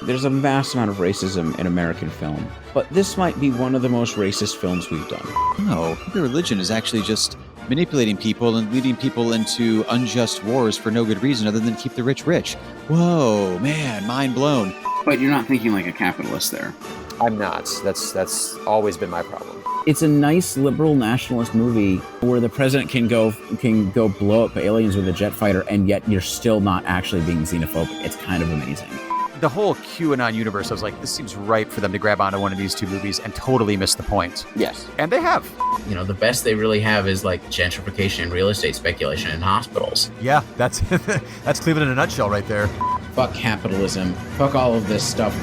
There's a vast amount of racism in American film, but this might be one of the most racist films we've done. No, the religion is actually just manipulating people and leading people into unjust wars for no good reason other than keep the rich rich. Whoa, man, mind blown. But you're not thinking like a capitalist there. I'm not. That's always been my problem. It's a nice liberal nationalist movie where the president can go blow up aliens with a jet fighter, and yet you're still not actually being xenophobic. It's kind of amazing. The whole QAnon universe, I was like, this seems ripe for them to grab onto one of these two movies and totally miss the point. Yes. And they have. You know, the best they really have is like gentrification and real estate speculation in hospitals. Yeah, that's that's Cleveland in a nutshell right there. Fuck capitalism. Fuck all of this stuff.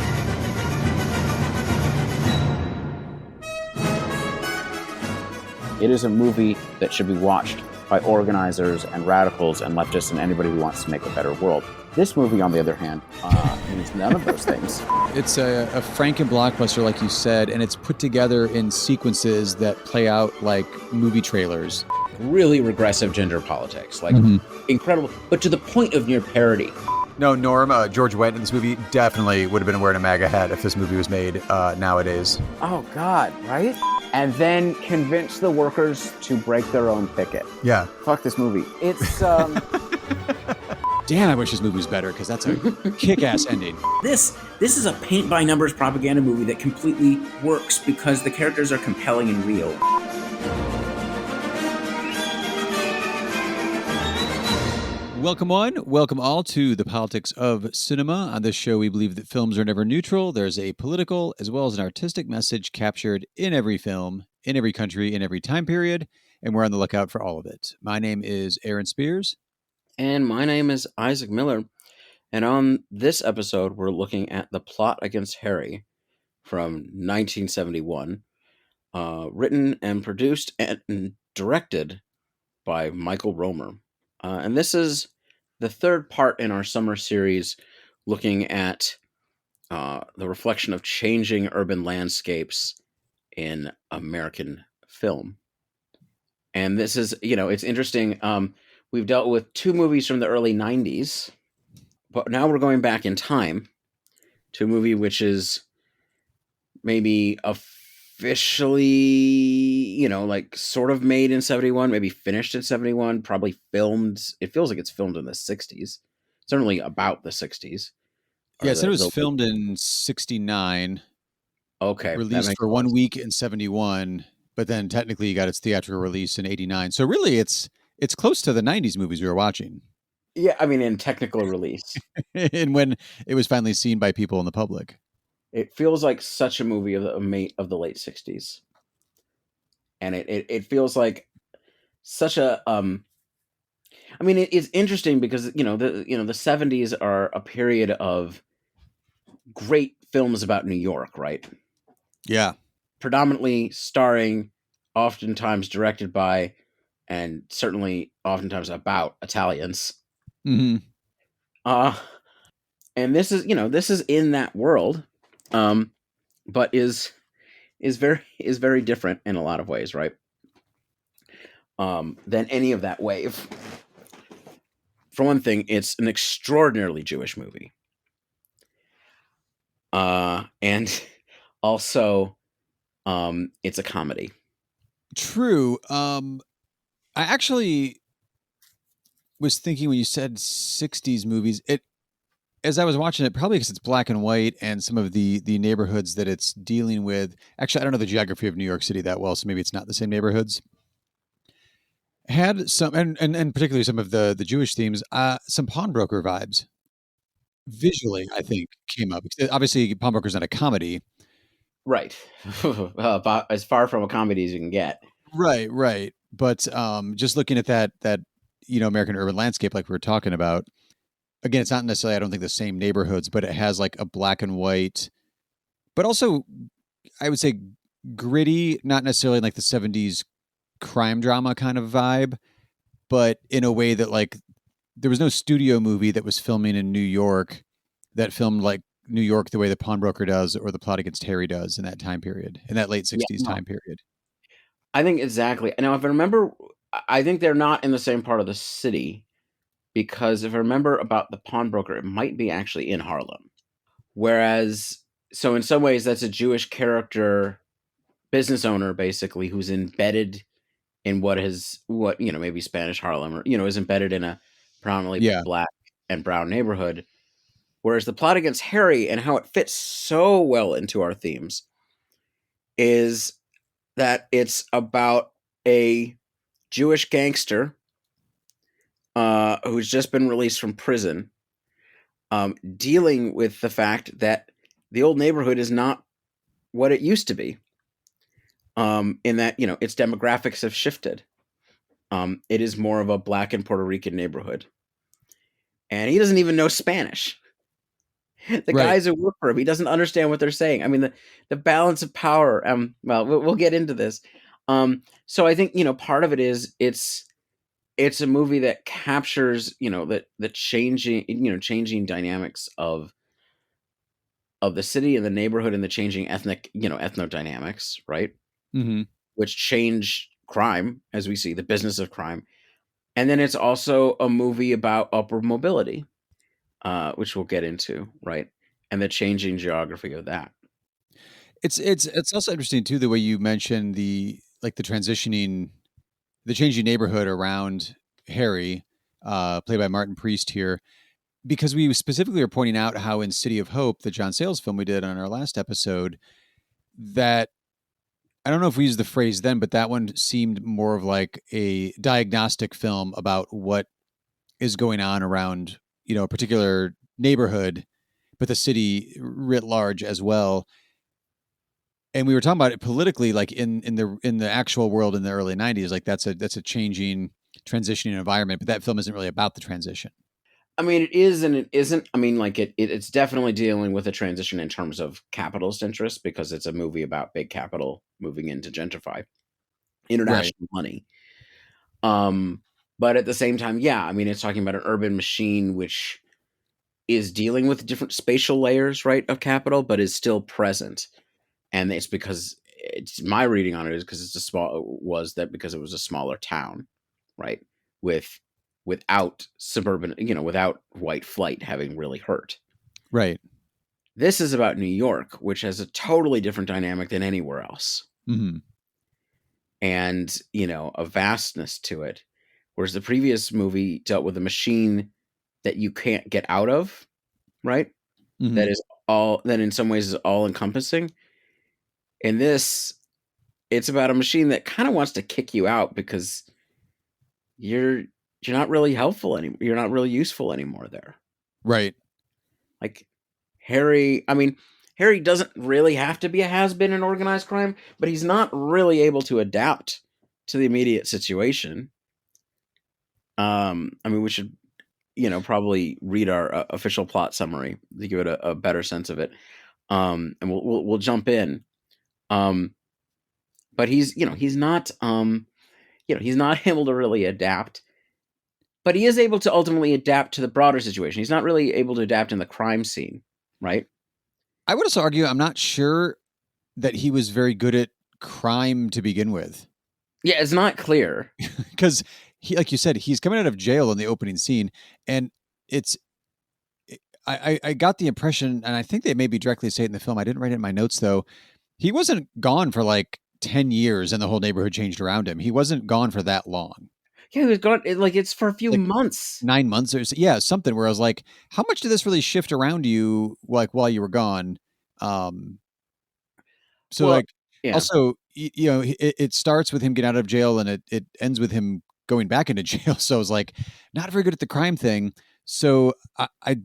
It is a movie that should be watched by organizers and radicals and leftists and anybody who wants to make a better world. This movie, on the other hand, means none of those things. It's a Franken blockbuster, like you said, and it's put together in sequences that play out like movie trailers. Really regressive gender politics, like incredible, but to the point of near parody. No, Norm, George Wendt in this movie definitely would have been wearing a MAGA hat if this movie was made nowadays. Oh, God, right? And then convince the workers to break their own picket. Yeah. Fuck this movie. It's, Damn, I wish this movie was better, because that's a kick-ass ending. This is a paint-by-numbers propaganda movie that completely works because the characters are compelling and real. Welcome one, welcome all to the Politics of Cinema. On this show, we believe that films are never neutral. There's a political as well as an artistic message captured in every film, in every country, in every time period, and we're on the lookout for all of it. My name is Aaron Spears. And my name is Isaac Miller. And on this episode, we're looking at The Plot Against Harry from 1971, written and produced and directed by Michael Romer. And this is the third part in our summer series looking at the reflection of changing urban landscapes in American film. And this is, it's interesting. We've dealt with two movies from the early 90s, but now we're going back in time to a movie which is maybe officially, like sort of made in 71, maybe finished in 71, probably filmed. It feels like it's filmed in the 60s, certainly about the 60s. Yeah, it said it was filmed in 69. Okay. Released for 1 week in 71, but then technically you got its theatrical release in 89. So really it's close to the 90s movies we were watching. Yeah, I mean, in technical release. And when it was finally seen by people in the public. It feels like such a movie of the late 60s. And it feels like such a I mean, it is interesting because the 70s are a period of great films about New York, right? Yeah. Predominantly starring, oftentimes directed by, and certainly oftentimes about Italians. Mm-hmm. And this is in that world, but is very different in a lot of ways, right? Than any of that wave. For one thing, it's an extraordinarily Jewish movie. And also, it's a comedy. True. I actually was thinking when you said 60s movies, as I was watching it, probably because it's black and white and some of the neighborhoods that it's dealing with. Actually, I don't know the geography of New York City that well, so maybe it's not the same neighborhoods. Had some, and particularly some of the Jewish themes, some pawnbroker vibes. Visually, I think, came up. Obviously, Pawnbroker's not a comedy. Right. About as far from a comedy as you can get. Right. But just looking at that American urban landscape like we were talking about, again, it's not necessarily, I don't think, the same neighborhoods, but it has like a black and white, but also, I would say, gritty, not necessarily like the 70s crime drama kind of vibe, but in a way that like there was no studio movie that was filming in New York that filmed like New York the way the Pawnbroker does or The Plot Against Harry does in that time period, in that late 60s time period. I think exactly. Now, if I remember, I think they're not in the same part of the city, because if I remember about the Pawnbroker, it might be actually in Harlem. Whereas, so in some ways, that's a Jewish character, business owner, basically, who's embedded in what maybe Spanish Harlem, or is embedded in a predominantly Yeah. black and brown neighborhood. Whereas the plot against Harry and how it fits so well into our themes is that it's about a Jewish gangster who's just been released from prison, dealing with the fact that the old neighborhood is not what it used to be. In that its demographics have shifted. It is more of a black and Puerto Rican neighborhood, and he doesn't even know Spanish. The Right. guys who work for him, he doesn't understand what they're saying. I mean, the balance of power. Well, we'll get into this. So I think part of it is it's a movie that captures the changing dynamics of the city and the neighborhood and the changing ethnodynamics, right? Mm-hmm. Which change crime, as we see the business of crime. And then it's also a movie about upward mobility, which we'll get into, right? And the changing geography of that. It's also interesting too the way you mentioned the changing neighborhood around Harry, played by Martin Priest here, because we specifically are pointing out how in City of Hope, the John Sayles film we did on our last episode, that I don't know if we used the phrase then, but that one seemed more of like a diagnostic film about what is going on around, a particular neighborhood, but the city writ large as well. And we were talking about it politically, like in the actual world in the early 90s, like that's a changing, transitioning environment, but that film isn't really about the transition. I mean, it is and it isn't. I mean, like it's definitely dealing with a transition in terms of capitalist interests, because it's a movie about big capital moving in to gentrify international money. But at the same time, yeah, I mean, it's talking about an urban machine which is dealing with different spatial layers, right, of capital, but is still present. And it's because my reading on it is because because it was a smaller town, right, without suburban, without white flight having really hurt. Right. This is about New York, which has a totally different dynamic than anywhere else. Mm-hmm. And, a vastness to it. Whereas the previous movie dealt with a machine that you can't get out of, right? Mm-hmm. That in some ways is all encompassing. In this, it's about a machine that kind of wants to kick you out because you're not really helpful anymore. You're not really useful anymore there. Right. Like Harry, I mean, Harry doesn't really have to be a has-been in organized crime, but he's not really able to adapt to the immediate situation. I mean, we should, probably read our official plot summary to give it a better sense of it. And we'll jump in. But he's not, he's not able to really adapt, but he is able to ultimately adapt to the broader situation. He's not really able to adapt in the crime scene, right? I would also argue I'm not sure that he was very good at crime to begin with. Yeah, it's not clear. Because he, like you said, he's coming out of jail in the opening scene, and I got the impression, and I think they maybe directly say it in the film, I didn't write it in my notes though, he wasn't gone for like 10 years and the whole neighborhood changed around him. He wasn't gone for that long. Yeah, he was gone, it's for a few months. 9 months or so, yeah, something where I was like, how much did this really shift around you, like, while you were gone? So, Well, like, yeah. also, it starts with him getting out of jail and it ends with him going back into jail. So I was like, not very good at the crime thing. So I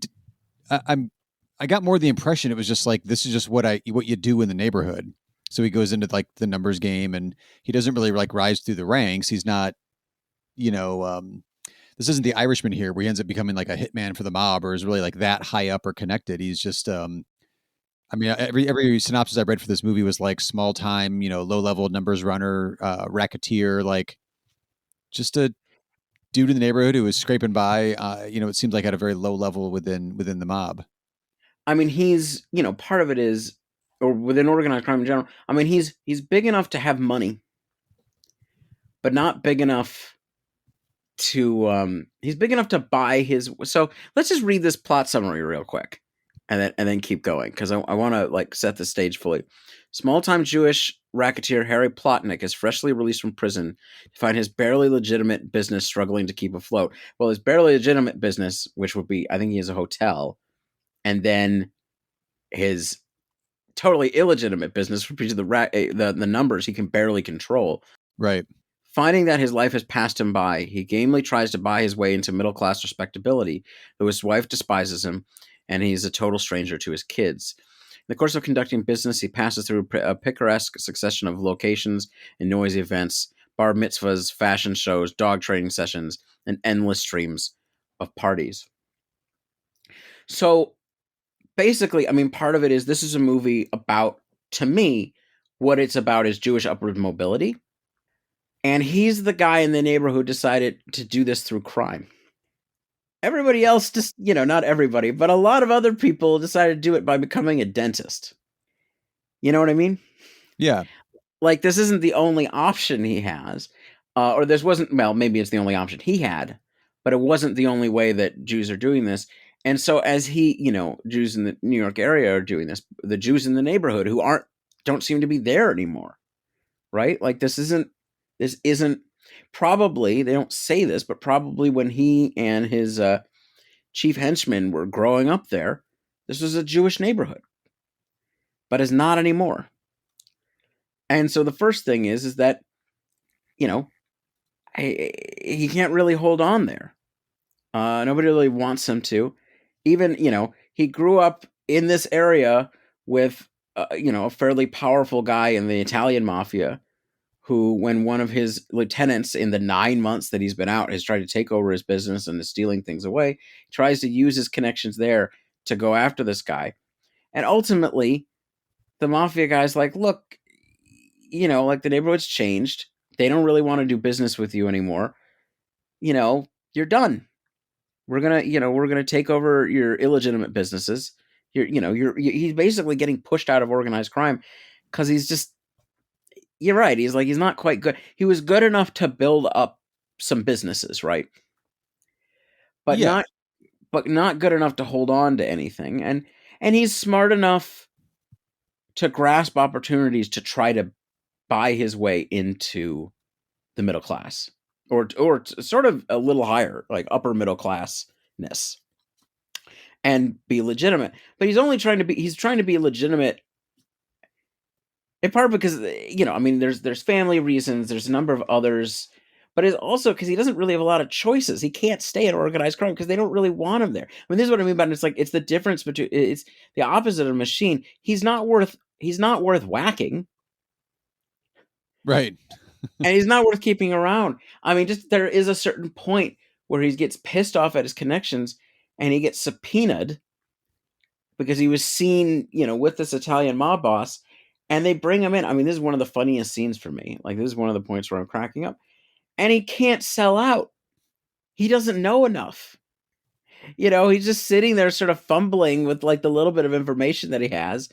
got more the impression it was just like, this is just what you do in the neighborhood. So he goes into like the numbers game and he doesn't really like rise through the ranks. He's not, this isn't The Irishman here where he ends up becoming like a hitman for the mob or is really like that high up or connected. He's just, I mean, every synopsis I read for this movie was like small time, low level numbers runner, racketeer, like just a dude in the neighborhood who was scraping by. It seems like at a very low level within the mob. I mean, he's, part of it is, or within organized crime in general, I mean, he's big enough to have money, but not big enough to, he's big enough to buy his. So let's just read this plot summary real quick. and then keep going because I want to like set the stage fully. Small-time Jewish racketeer Harry Plotnick is freshly released from prison to find his barely legitimate business struggling to keep afloat. Well, his barely legitimate business, which would be, I think he has a hotel, and then his totally illegitimate business would be the numbers he can barely control. Right. Finding that his life has passed him by, he gamely tries to buy his way into middle-class respectability, though his wife despises him, and he's a total stranger to his kids. In the course of conducting business, he passes through a picaresque succession of locations and noisy events, bar mitzvahs, fashion shows, dog training sessions, and endless streams of parties. So basically, I mean, part of it is this is a movie about, to me, what it's about is Jewish upward mobility. And he's the guy in the neighborhood who decided to do this through crime. Everybody else just, not everybody, but a lot of other people decided to do it by becoming a dentist. You know what I mean? Yeah. Like, this isn't the only option he has. Or this wasn't, well, maybe it's the only option he had, but it wasn't the only way that Jews are doing this. And so as Jews in the New York area are doing this, the Jews in the neighborhood who don't seem to be there anymore, right? Like this isn't probably, they don't say this, but probably when he and his chief henchmen were growing up there, this was a Jewish neighborhood, but is not anymore. And so the first thing is that, he can't really hold on there. Nobody really wants him to. Even, he grew up in this area with, a fairly powerful guy in the Italian mafia who, when one of his lieutenants in the 9 months that he's been out has tried to take over his business and is stealing things away, tries to use his connections there to go after this guy. And ultimately, the mafia guy's like, look, like the neighborhood's changed. They don't really want to do business with you anymore. You're done. We're gonna take over your illegitimate businesses. He's basically getting pushed out of organized crime because he's just, you're right. He's not quite good. He was good enough to build up some businesses, right? But Yeah. not good enough to hold on to anything. And he's smart enough to grasp opportunities to try to buy his way into the middle class, or sort of a little higher, like upper middle classness, and be legitimate. But he's trying to be legitimate in part because, there's family reasons, there's a number of others, but it's also because he doesn't really have a lot of choices. He can't stay in organized crime because they don't really want him there. I mean, this is what I mean by it. It's like, it's the difference between, it's the opposite of a machine. He's not worth whacking. Right. And he's not worth keeping around. I mean, just there is a certain point where he gets pissed off at his connections and he gets subpoenaed because he was seen, with this Italian mob boss, and they bring him in. I mean, this is one of the funniest scenes for me. Like, this is one of the points where I'm cracking up. And he can't sell out. He doesn't know enough. He's just sitting there sort of fumbling with like the little bit of information that he has.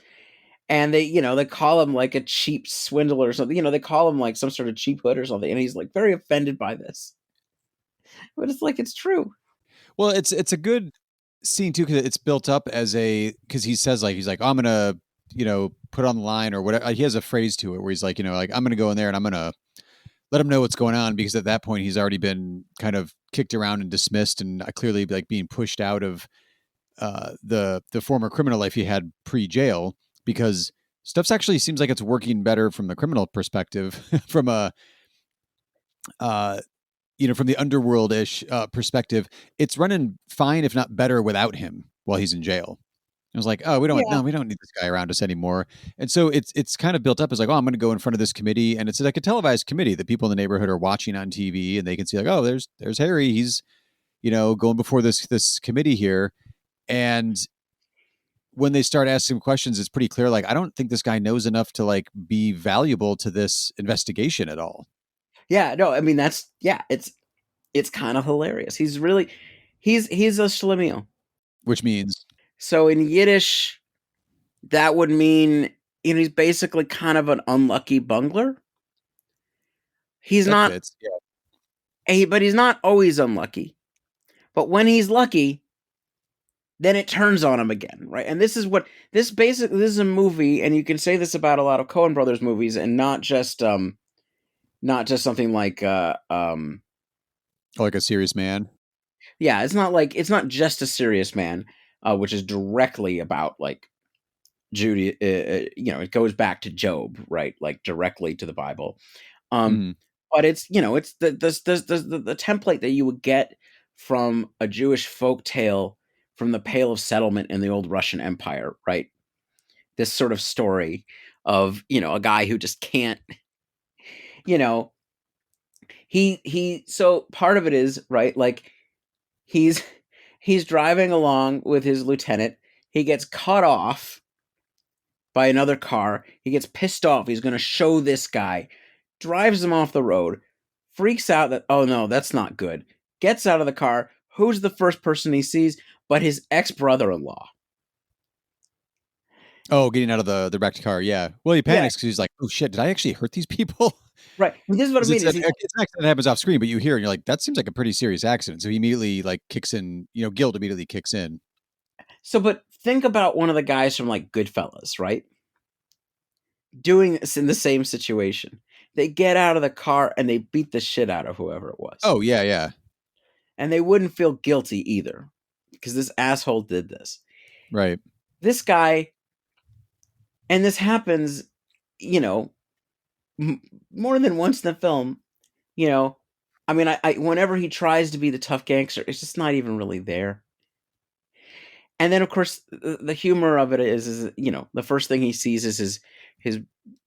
And they call him like a cheap swindler or something. They call him like some sort of cheap hood or something. And he's like very offended by this. But it's like, it's true. Well, it's a good scene too, because it's built up because he says he's like, oh, I'm gonna, put on the line or whatever. He has a phrase to it where he's like, like, I'm gonna go in there and I'm gonna let him know what's going on, because at that point he's already been kind of kicked around and dismissed and clearly like being pushed out of the former criminal life he had pre-jail, because stuff's actually seems like it's working better from the criminal perspective from a from the underworld-ish perspective. It's running fine, if not better, without him while he's in jail. I was like, oh, we don't need this guy around us anymore. And so it's kind of built up as like, oh, I'm going to go in front of this committee, and it's like a televised committee that people in the neighborhood are watching on TV, and they can see like, oh, there's Harry. He's going before this committee here. And when they start asking questions, it's pretty clear. Like, I don't think this guy knows enough to like be valuable to this investigation at all. Yeah, no, I mean, it's kind of hilarious. He's a shlemiel. Which means, so in Yiddish, that would mean, he's basically kind of an unlucky bungler. He's not, fits, yeah. but he's not always unlucky. But when he's lucky, then it turns on him again, right? And this is a movie, and you can say this about a lot of Coen Brothers movies, and not just something like Like A Serious Man. yeah, it's not just A Serious Man, which is directly about like Judy. It goes back to Job, right? Like directly to the Bible. Mhm. But it's it's the template that you would get from a Jewish folk tale from the Pale of Settlement in the old Russian Empire, right? This sort of story of a guy who just can't, you know, so part of it is right, like he's he's driving along with his lieutenant. He gets cut off by another car. He gets pissed off. He's going to show this guy, drives him off the road, freaks out that, oh no, that's not good. Gets out of the car. Who's the first person he sees but his ex-brother-in-law? Oh, getting out of the wrecked car. Yeah. Well, he Yeah, panics because he's like, "Oh shit, did I actually hurt these people?" right. And this is what I 'Cause mean is it's an accident that happens off screen, but you hear and you're like, "That seems like a pretty serious accident." So he immediately like kicks in. Guilt immediately kicks in. so, but think about one of the guys from like Goodfellas, right? Doing this in the same situation. They get out of the car and they beat the shit out of whoever it was. Oh yeah, yeah. And they wouldn't feel guilty either because this asshole did this. Right. This guy, and this happens, you know, more than once in the film, you know. I mean, I whenever he tries to be the tough gangster, it's just not even really there. And then, of course, the humor of it is the first thing he sees is his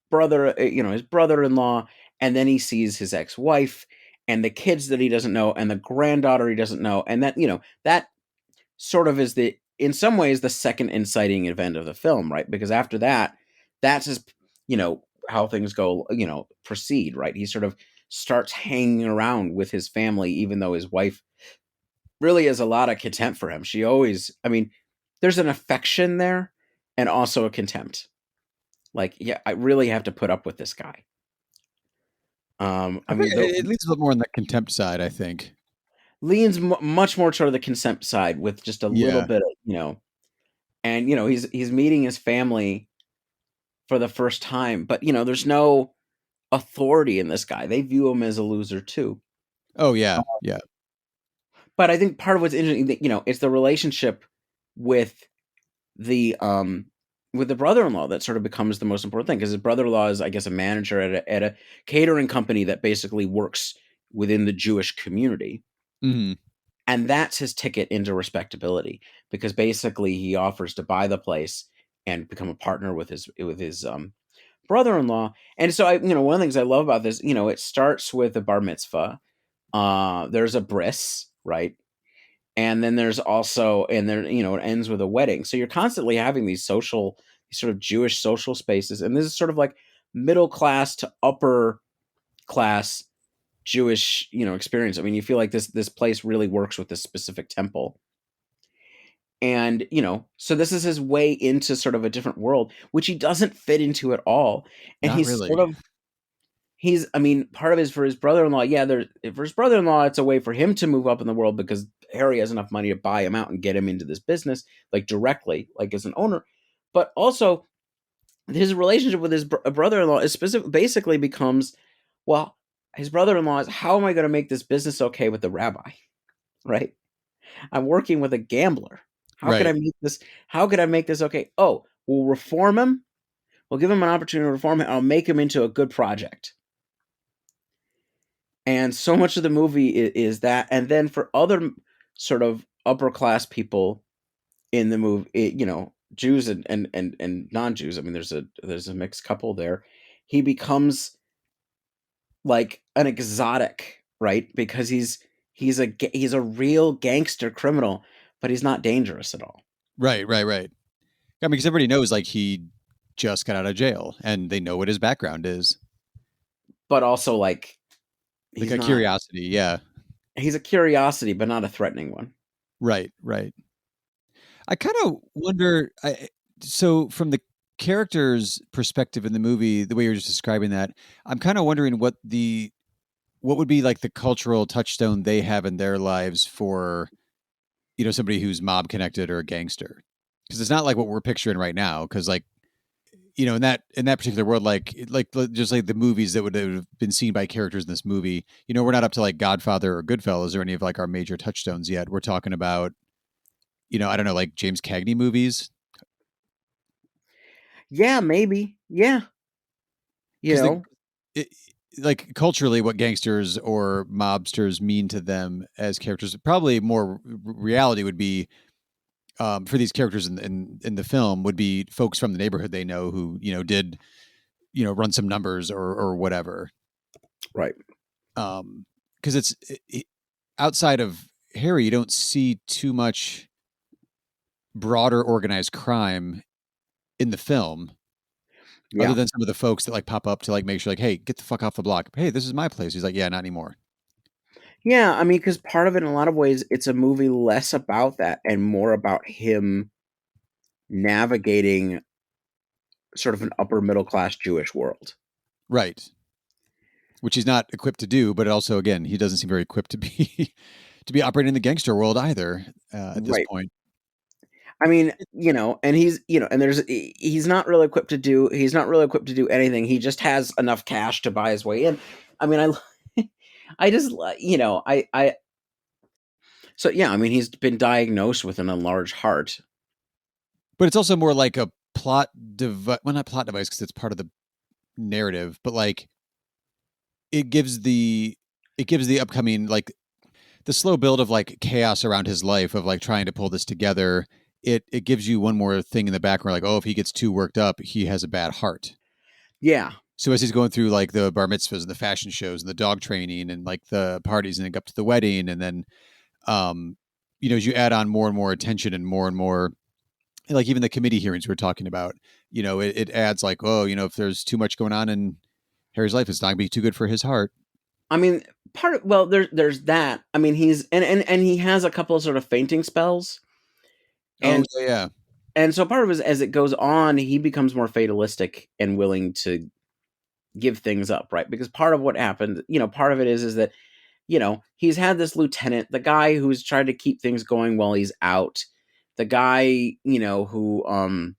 brother, his brother-in-law, and then he sees his ex-wife and the kids that he doesn't know and the granddaughter he doesn't know, and that sort of is in some ways the second inciting event of the film, right? Because after that, that's just how things go, proceed, right? He sort of starts hanging around with his family, even though his wife really has a lot of contempt for him. She always, I mean, there's an affection there and also a contempt. Like, yeah, I really have to put up with this guy. I think it leans a little more on the contempt side. I think. Leans much more toward the contempt side with just a little Yeah. bit of, and he's meeting his family for the first time, but there's no authority in this guy. They view him as a loser too. Oh yeah, yeah. But I think part of what's interesting that it's the relationship with the brother-in-law that sort of becomes the most important thing, because his brother-in-law is, I guess, a manager at a catering company that basically works within the Jewish community. Hmm. And that's his ticket into respectability, because basically he offers to buy the place and become a partner with his brother-in-law. And so one of the things I love about this, it starts with a bar mitzvah. There's a bris, right? And then there's also, and then it ends with a wedding. So you're constantly having these sort of Jewish social spaces, and this is sort of like middle class to upper class Jewish experience. I mean, you feel like this place really works with this specific temple. And so this is his way into sort of a different world, which he doesn't fit into at all. And Not he's really. sort of I mean, part of it is for his brother-in-law. Yeah, for his brother-in-law, it's a way for him to move up in the world because Harry has enough money to buy him out and get him into this business, like directly, like as an owner. But also, his relationship with his brother-in-law is basically becomes, well, his brother-in-law is, how am I going to make this business okay with the rabbi, right? I'm working with a gambler. How can I Right. make this? How could I make this okay? Oh, we'll reform him. We'll give him an opportunity to reform him. I'll make him into a good project. And so much of the movie is that. And then for other sort of upper class people in the movie, Jews and non-Jews. I mean, there's a mixed couple there. He becomes like an exotic, right? Because he's a real gangster criminal, but he's not dangerous at all. Right. Right. Right. I mean, because everybody knows like he just got out of jail, and they know what his background is. But also, like, Like a curiosity. Yeah. he's a curiosity, but not a threatening one. Right. Right. I kind of wonder. So from the character's perspective in the movie, the way you're just describing that, I'm kind of wondering what would be like the cultural touchstone they have in their lives for somebody who's mob connected or a gangster, because it's not like what we're picturing right now. Because like in that particular world, just like the movies that would have been seen by characters in this movie, we're not up to like Godfather or Goodfellas or any of like our major touchstones yet. We're talking about I don't know, like James Cagney movies. Yeah, maybe. Yeah. Because like culturally, what gangsters or mobsters mean to them as characters, probably more reality would be for these characters in the film would be folks from the neighborhood they know who did run some numbers or whatever. Right. Because it's outside of Harry, you don't see too much broader organized crime in the film. Yeah. Other than some of the folks that like pop up to like make sure like, hey, get the fuck off the block. Hey, this is my place. He's like, yeah, not anymore. Yeah, I mean, because part of it, in a lot of ways, it's a movie less about that and more about him navigating sort of an upper middle class Jewish world. Right. Which he's not equipped to do, but also, again, he doesn't seem very equipped to be to be operating in the gangster world either at this Right. point. I mean, and he's not really equipped to do anything. He just has enough cash to buy his way in. I mean, I just, so yeah, I mean, he's been diagnosed with an enlarged heart. But it's also more like a plot device. Well, not plot device because it's part of the narrative, but like it gives the upcoming like the slow build of like chaos around his life of like trying to pull this together. It gives you one more thing in the background, like, oh, if he gets too worked up, he has a bad heart. Yeah. So as he's going through like the bar mitzvahs and the fashion shows and the dog training and like the parties and then up to the wedding, and then as you add on more and more attention and more, like even the committee hearings we're talking about, it adds like, oh, if there's too much going on in Harry's life, it's not gonna be too good for his heart. I mean, there's that. I mean, he's and he has a couple of sort of fainting spells. And yeah. And so part of it is, as it goes on, he becomes more fatalistic and willing to give things up, right? Because part of what happened, part of it is that, he's had this lieutenant, the guy who's tried to keep things going while he's out, the guy, who,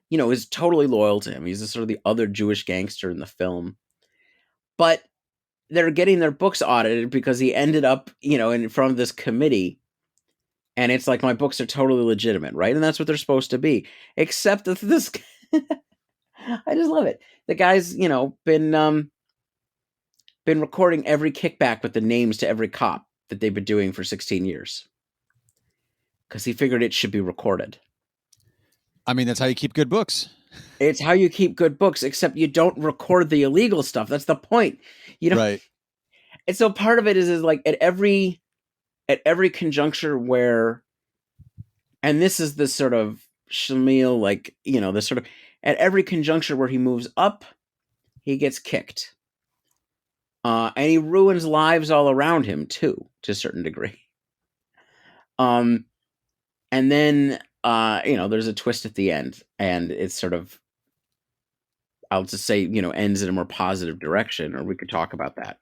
is totally loyal to him. He's the sort of the other Jewish gangster in the film. But they're getting their books audited because he ended up, in front of this committee. And it's like, my books are totally legitimate, right? And that's what they're supposed to be. Except that this, I just love it. The guy's, been recording every kickback with the names to every cop that they've been doing for 16 years. Because he figured it should be recorded. I mean, that's how you keep good books. It's how you keep good books, except you don't record the illegal stuff. That's the point. Right. And so part of it is like at every conjuncture where, and this is the sort of Shamil, like, the sort of, at every conjuncture where he moves up, he gets kicked. And he ruins lives all around him too, to a certain degree. And then, there's a twist at the end, and it's sort of, I'll just say, ends in a more positive direction, or we could talk about that.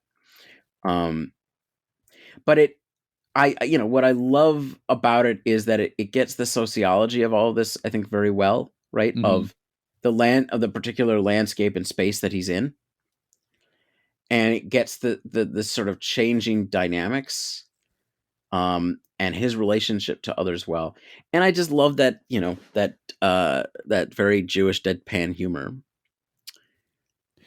But what I love about it is that it gets the sociology of all of this, I think, very well, right? Mm-hmm. Of the particular landscape and space that he's in. And it gets the sort of changing dynamics, and his relationship to others well. And I just love that, that very Jewish deadpan humor.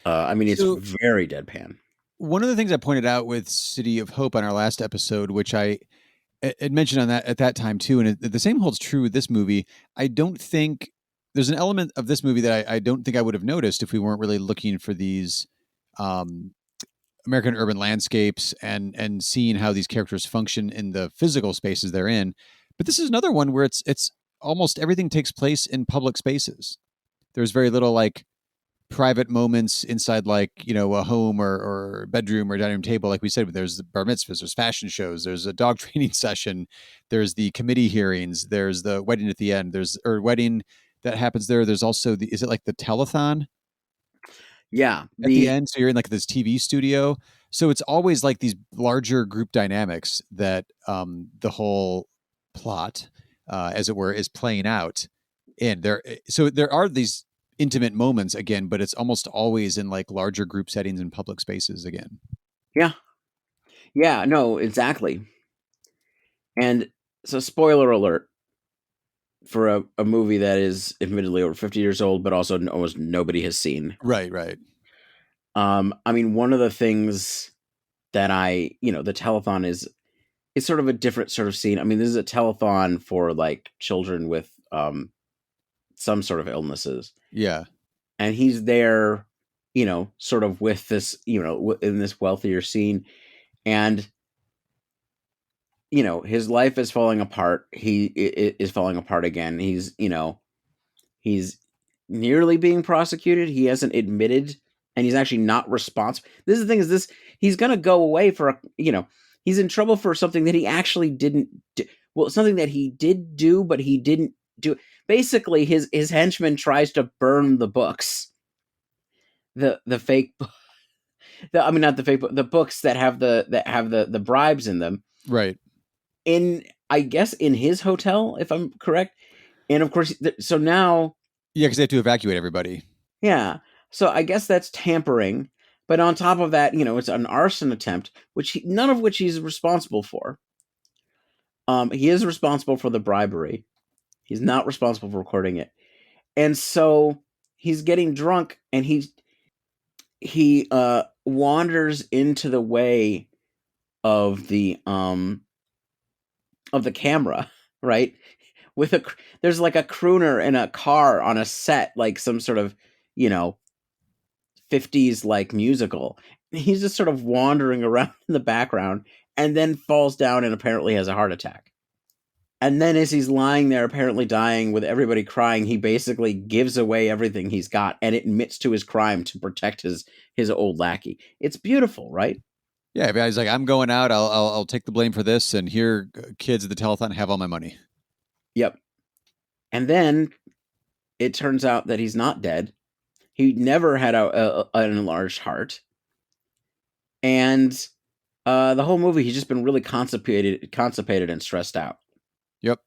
I mean, it's very deadpan. One of the things I pointed out with City of Hope on our last episode, which I had mentioned on that at that time too, and the same holds true with this movie. I don't think there's an element of this movie that I don't think I would have noticed if we weren't really looking for these American urban landscapes and seeing how these characters function in the physical spaces they're in. But this is another one where it's almost everything takes place in public spaces. There's very little like private moments inside like, a home or bedroom or dining room table. Like we said, there's the bar mitzvahs, there's fashion shows, there's a dog training session, there's the committee hearings, there's the wedding at the end, there's a wedding that happens there. There's also is it like the telethon? Yeah. At the end. So you're in like this TV studio. So it's always like these larger group dynamics that the whole plot, as it were, is playing out. And there are these intimate moments again, but it's almost always in like larger group settings and public spaces again. Yeah. Yeah, no, exactly. And so, spoiler alert for a movie that is admittedly over 50 years old, but also almost nobody has seen. Right, right. I mean, one of the things that the telethon is sort of a different sort of scene. I mean, this is a telethon for like children with some sort of illnesses. Yeah. And he's there, sort of with this, in this wealthier scene. And, his life is falling apart. He is falling apart again. He's nearly being prosecuted. He hasn't admitted, and he's actually not responsible. This is the thing: he's going to go away for he's in trouble for something that he actually didn't do. Well, something that he did do, but he didn't do. Basically, his henchman tries to burn the books, the fake. I mean, not the fake, but the books that have the bribes in them. Right. I guess in his hotel, if I'm correct. And of course, so now. Yeah, because they have to evacuate everybody. Yeah. So I guess that's tampering. But on top of that, it's an arson attempt, none of which he's responsible for. He is responsible for the bribery. He's not responsible for recording it. And so he's getting drunk, and he wanders into the way of the camera, right? There's like a crooner in a car on a set, like some sort of 50s like musical. He's just sort of wandering around in the background, and then falls down and apparently has a heart attack. And then as he's lying there apparently dying with everybody crying, he basically gives away everything he's got and admits to his crime to protect his old lackey. It's beautiful, right? Yeah, he's like, I'm going out. I'll take the blame for this, and here, kids at the telethon have all my money. Yep. And then it turns out that he's not dead. He never had an enlarged heart. And the whole movie, he's just been really constipated and stressed out. Yep.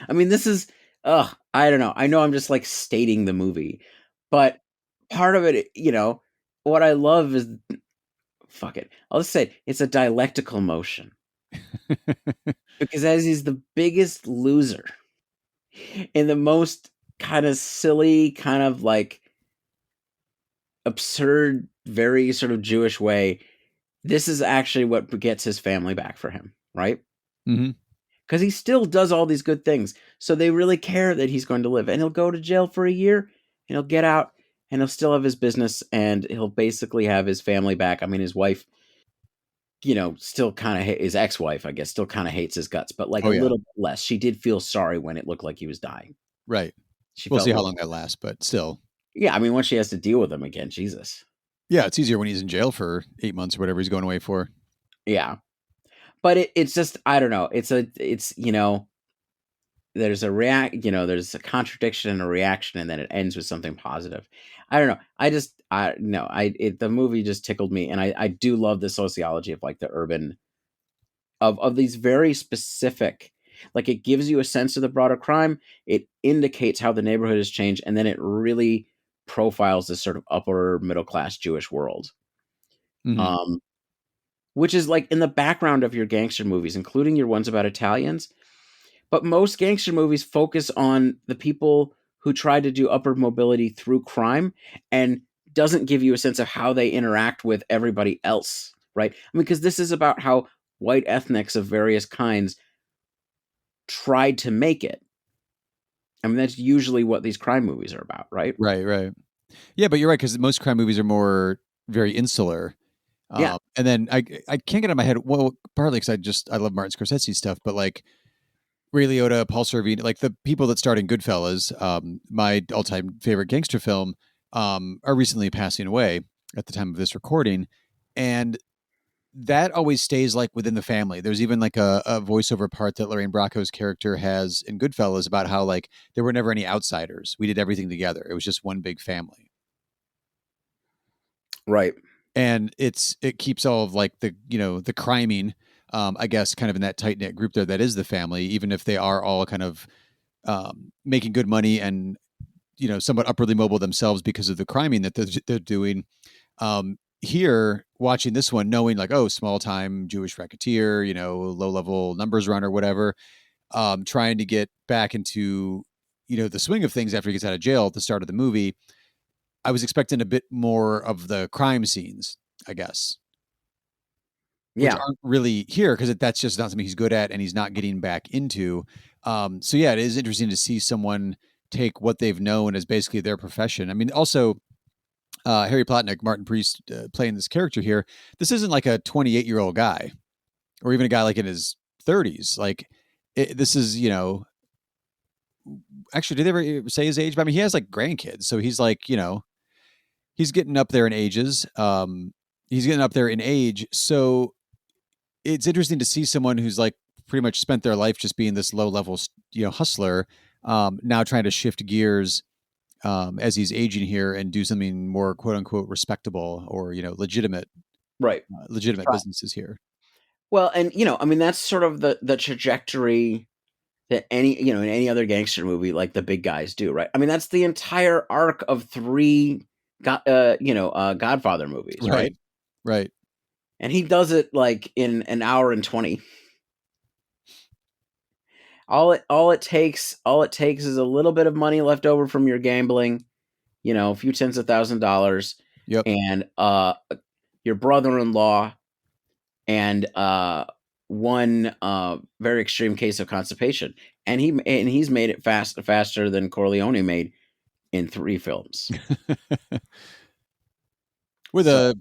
I mean, this is, I don't know. I know I'm just like stating the movie, but part of it, what I love is, fuck it. I'll just say it's a dialectical motion. Because as he's the biggest loser in the most kind of silly, kind of like absurd, very sort of Jewish way, this is actually what gets his family back for him, right? Mm-hmm. Because he still does all these good things. So they really care that he's going to live. And he'll go to jail for a year, and he'll get out, and he'll still have his business, and he'll basically have his family back. I mean, his wife, still kind of, his ex-wife, I guess, still kind of hates his guts, but like little bit less. She did feel sorry when it looked like he was dying. Right. We'll see how long that lasts, but still. Yeah, I mean, once she has to deal with him again, Jesus. Yeah, it's easier when he's in jail for 8 months or whatever he's going away for. Yeah. But it's just, I don't know. It's there's there's a contradiction and a reaction, and then it ends with something positive. I don't know. The movie just tickled me. And I do love the sociology of like the urban, of these very specific, like it gives you a sense of the broader crime. It indicates how the neighborhood has changed. And then it really profiles this sort of upper middle class Jewish world. Mm-hmm. Which is like in the background of your gangster movies, including your ones about Italians. But most gangster movies focus on the people who try to do upward mobility through crime, and doesn't give you a sense of how they interact with everybody else, right? I mean, because this is about how white ethnics of various kinds tried to make it. I mean, that's usually what these crime movies are about, right? Right. Yeah, but you're right, because most crime movies are more very insular. Yeah. And then I can't get out of my head. Well, partly because I love Martin Scorsese stuff, but like Ray Liotta, Paul Sorvino, like the people that starred in Goodfellas, my all-time favorite gangster film, are recently passing away at the time of this recording, and that always stays like within the family. There's even like a voiceover part that Lorraine Bracco's character has in Goodfellas about how like there were never any outsiders. We did everything together. It was just one big family. Right. And it keeps all of like the, the criming I guess, kind of in that tight knit group there that is the family, even if they are all kind of making good money and, somewhat upwardly mobile themselves because of the criming that they're doing. Here, watching this one, knowing like, oh, small time Jewish racketeer, low level numbers runner, whatever, trying to get back into, the swing of things after he gets out of jail at the start of the movie. I was expecting a bit more of the crime scenes, I guess, which Yeah. aren't really here because that's just not something he's good at and he's not getting back into. So yeah, it is interesting to see someone take what they've known as basically their profession. I mean, also Harry Plotnick, Martin Priest playing this character here. This isn't like a 28-year-old guy or even a guy like in his 30s. Like this is, actually, did they ever say his age? But I mean, he has like grandkids, so he's like, he's getting up there in ages. He's getting up there in age, so it's interesting to see someone who's like pretty much spent their life just being this low level, hustler, now trying to shift gears as he's aging here and do something more quote unquote respectable or legitimate Right. Right. businesses here. Well, and I mean, that's sort of the trajectory that in any other gangster movie, like the big guys do, right? I mean, that's the entire arc of three Godfather movies, right? Right. And he does it like in an hour and 20. All it takes is a little bit of money left over from your gambling, a few tens of $1,000s, Yep. and your brother-in-law, and one very extreme case of constipation, and he's made it faster than Corleone made in 3 films. With a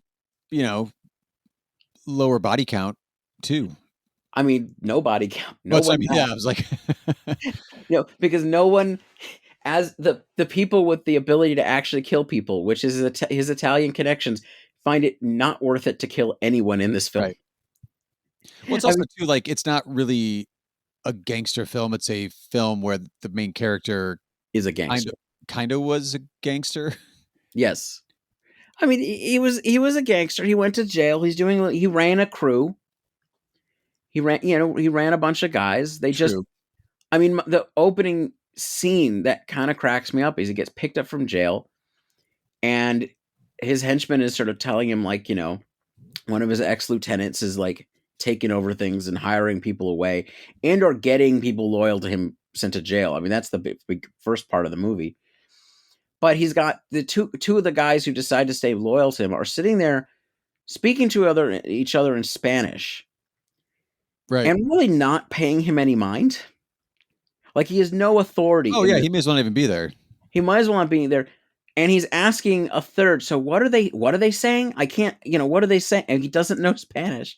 lower body count too. I mean, no body count. No one. I was like, because no one, as the people with the ability to actually kill people, which is his Italian connections, find it not worth it to kill anyone in this film. Right. Well, it's also too like it's not really a gangster film. It's a film where the main character is a gangster. Kind of was a gangster. Yes. I mean, he was a gangster. He went to jail. He ran a crew. He ran a bunch of guys. They True. I mean, the opening scene that kind of cracks me up is he gets picked up from jail and his henchman is sort of telling him like, one of his ex-lieutenants is like taking over things and hiring people away and or getting people loyal to him sent to jail. I mean, that's the big first part of the movie. But he's got the two of the guys who decide to stay loyal to him are sitting there speaking to each other in Spanish. Right. And really not paying him any mind. Like he has no authority. Oh yeah, he may as well not even be there. He might as well not be there. And he's asking a third. So what are they saying? I can't, what are they saying? And he doesn't know Spanish.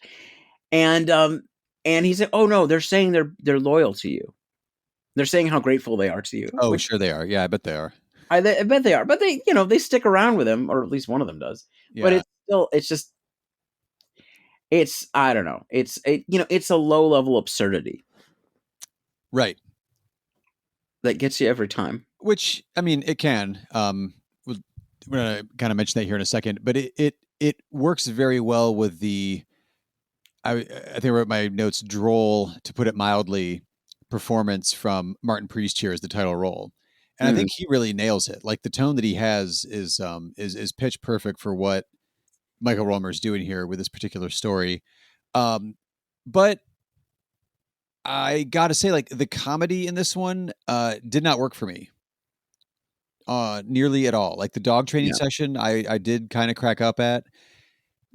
And he said, "Oh no, they're saying they're loyal to you. They're saying how grateful they are to you." Oh, sure they are. Yeah, I bet they are. I bet they are. But they, they stick around with him, or at least one of them does. Yeah. But I don't know. It's a low level absurdity. Right. That gets you every time. Which, I mean, it can. We're going to kind of mention that here in a second, but it works very well with the, I think I wrote my notes, droll, to put it mildly, performance from Martin Priest here as the title role. And I think he really nails it. Like the tone that he has is pitch perfect for what Michael Romer is doing here with this particular story. But I got to say, like the comedy in this one did not work for me nearly at all. Like the dog training session, I did kind of crack up at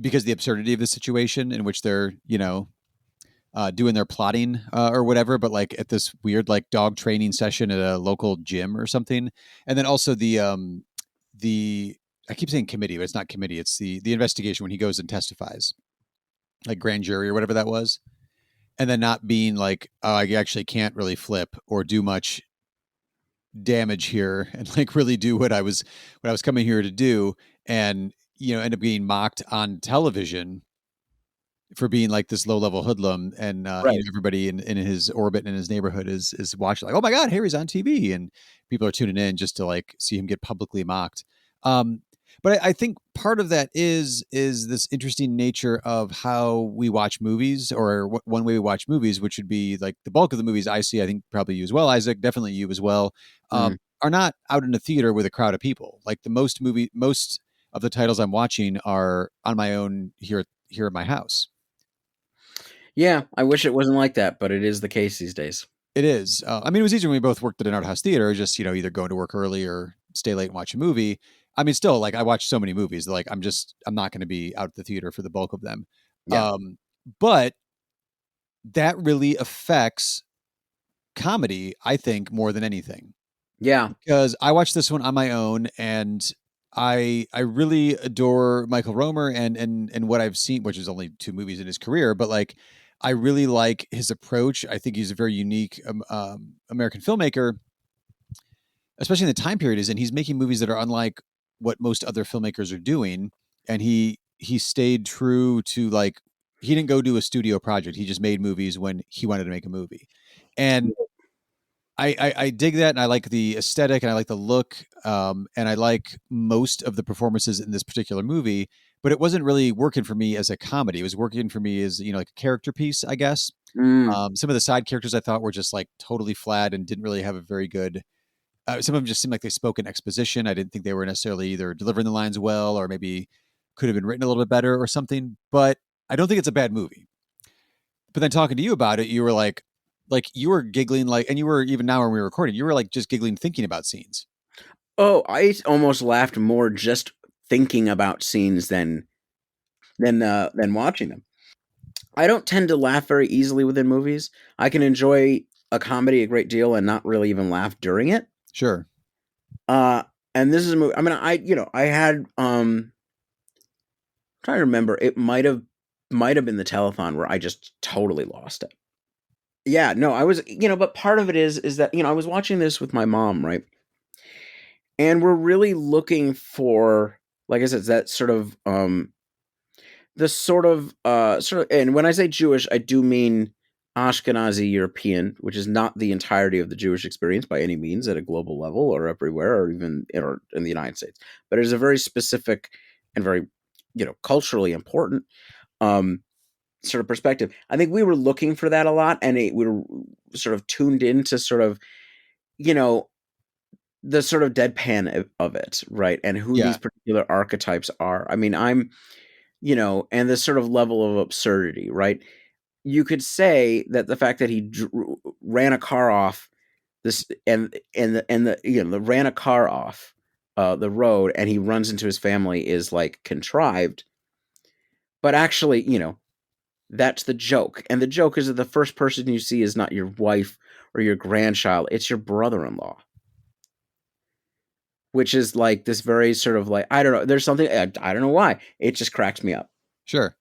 because of the absurdity of the situation in which they're, doing their plotting or whatever, but like at this weird like dog training session at a local gym or something. And then also the I keep saying committee, but it's not committee. It's the investigation when he goes and testifies, like grand jury or whatever that was. And then not being like, oh, I actually can't really flip or do much damage here and like really do what I was coming here to do. And, end up getting mocked on television for being like this low level hoodlum. And everybody in his orbit and in his neighborhood is watching like, oh my God, Harry's on TV. And people are tuning in just to like see him get publicly mocked. But I think part of that is this interesting nature of how we watch movies, or one way we watch movies, which would be like the bulk of the movies I see. I think probably you as well, Isaac. Definitely you as well. Mm. Are not out in a theater with a crowd of people. Like most of the titles I'm watching are on my own here at my house. Yeah, I wish it wasn't like that, but it is the case these days. It is. I mean, it was easier when we both worked at an art house theater, just, either going to work early or stay late and watch a movie. I mean, still, like, I watch so many movies, like, I'm not going to be out at the theater for the bulk of them. Yeah. But that really affects comedy, I think, more than anything. Yeah. Because I watched this one on my own, and I really adore Michael Romer and what I've seen, which is only 2 movies in his career, but like I really like his approach. I think he's a very unique American filmmaker, especially in the time period he's in. He's making movies that are unlike what most other filmmakers are doing, and he stayed true to, like, he didn't go do a studio project. He just made movies when he wanted to make a movie, and I dig that, and I like the aesthetic, and I like the look, and I like most of the performances in this particular movie. But it wasn't really working for me as a comedy. It was working for me as, like a character piece, I guess. Mm. Some of the side characters I thought were just like totally flat and didn't really have a very good. Some of them just seemed like they spoke in exposition. I didn't think they were necessarily either delivering the lines well, or maybe could have been written a little bit better or something. But I don't think it's a bad movie. But then talking to you about it, you were like you were giggling, like, and you were, even now when we were recording, you were like just giggling thinking about scenes. Oh, I almost laughed more just thinking about scenes than watching them. I don't tend to laugh very easily within movies. I can enjoy a comedy a great deal and not really even laugh during it. Sure. And this is a movie. I mean, I had trying to remember. It might have been the telethon where I just totally lost it. Yeah, no, I was, but part of it is that, I was watching this with my mom, right? And we're really looking for, like I said, that sort of the sort of and when I say Jewish, I do mean Ashkenazi European, which is not the entirety of the Jewish experience by any means at a global level or everywhere or even in the United States. But it is a very specific and very, culturally important sort of perspective. I think we were looking for that a lot, and we were sort of tuned into sort of, the sort of deadpan of it, right? And who these particular archetypes are. I mean, I'm, and this sort of level of absurdity, right? You could say that the fact that he ran a car off this and ran a car off the road and he runs into his family is like contrived, but actually, that's the joke. And the joke is that the first person you see is not your wife or your grandchild, it's your brother-in-law. Which is like this very sort of like, I don't know, there's something, I don't know why, it just cracks me up. Sure.